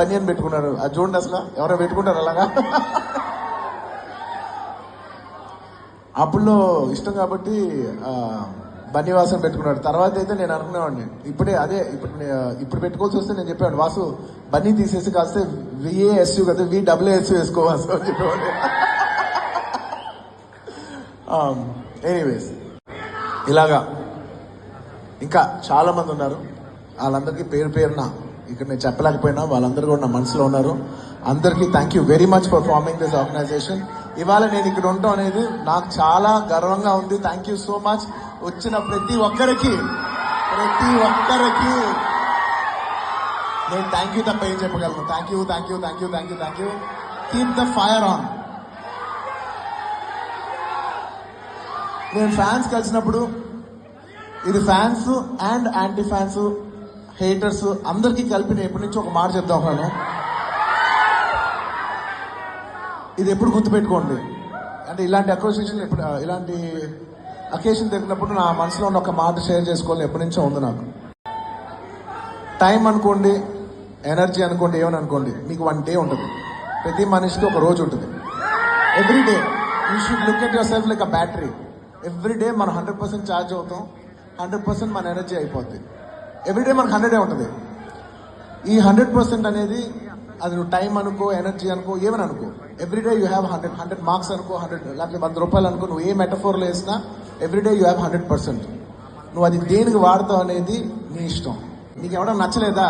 బనియన్ పెట్టుకున్నాడు. అది చూడండి, అసలు ఎవరో పెట్టుకుంటారు అలాగా. అప్పుడులో ఇష్టం కాబట్టి బన్నివాసం పెట్టుకున్నాడు. తర్వాత అయితే నేను అనుకునేవాడిని, ఇప్పుడే అదే ఇప్పుడు పెట్టుకోవాల్సి వస్తే నేను చెప్పాను, వాసు బన్నీ తీసేసి కాస్తే VASU కదా VWSU వేసుకోవాల్సి అని చెప్పేవాడిని. ఎనీవేస్, ఇలాగా ఇంకా చాలా మంది ఉన్నారు. వాళ్ళందరికీ పేరు పేరున ఇక్కడ నేను చెప్పలేకపోయినా వాళ్ళందరూ కూడా నా మనసులో ఉన్నారు. అందరికీ thank you very much for forming this organization. ఇవాళ నేను ఇక్కడ ఉండటం అనేది నాకు చాలా గర్వంగా ఉంది. Thank you so much. వచ్చిన ప్రతి ఒక్కరికి నేను థ్యాంక్ యూ తప్ప ఏం చెప్పగలను. Thank you. Keep the fire on. నేను ఫ్యాన్స్ కలిసినప్పుడు ఇది fans and anti fans, haters అందరికీ కలిపి నేను ఎప్పటి నుంచి ఒక మాట చెప్తా ఉన్నాను. ఇది ఎప్పుడు గుర్తుపెట్టుకోండి. అంటే ఇలాంటి అసోసియేషన్ ఇలాంటి అకేషన్ జరిగినప్పుడు నా మనసులో ఉన్న ఒక మాట షేర్ చేసుకోవాలని ఎప్పటి నుంచో ఉంది నాకు. టైం అనుకోండి, ఎనర్జీ అనుకోండి, ఏమని అనుకోండి, మీకు 1 డే ఉంటుంది. ప్రతి మనిషికి ఒక రోజు ఉంటుంది. Every day you should look at your self like a battery. Every day మనం 100% ఛార్జ్ అవుతాం, 100% మన ఎనర్జీ అయిపోద్ది. ఎవ్రీడే మనకు 100 ఉంటుంది. ఈ 100% అనేది అది నువ్వు టైం అనుకో, ఎనర్జీ అనుకో, ఏమని అనుకో, ఎవ్రీడే యూ హ్యావ్ 100 మార్క్స్ అనుకో, 100 లేకపోతే 100 రూపాయలు అనుకో, నువ్వు ఏ మెటఫోర్లో వేసినా ఎవ్రీడే యూ హ్యావ్ 100%. నువ్వు అది దేనికి వాడతావు అనేది నీ ఇష్టం. నీకు ఎవడో నచ్చలేదా,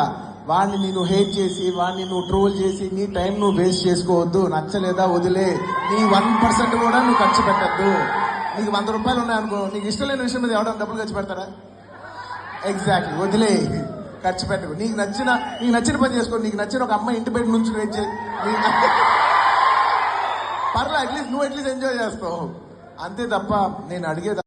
వాడిని నేను హేట్ చేసి, వాడిని నువ్వు ట్రోల్ చేసి నీ టైం నువ్వు వేస్ట్ చేసుకోవద్దు. నచ్చలేదా వదిలే. నీ 1% కూడా నువ్వు ఖర్చు పెట్టద్దు. నీకు 100 రూపాయలు ఉన్నాయనుకో, నీకు ఇష్టం లేని విషయం మీద ఎవడో డబ్బులు ఖర్చు పెడతారా? ఎగ్జాక్ట్లీ, వదిలే, ఖర్చు పెట్టకు. నీకు నచ్చిన పని చేసుకో. నీకు నచ్చిన ఒక అమ్మాయి ఇంటి బయట నుంచి వెయిట్ చేయి, పర్లే, అట్లీస్ట్ నువ్వు ఎంజాయ్ చేస్తావు. అంతే తప్ప నేను అడిగేది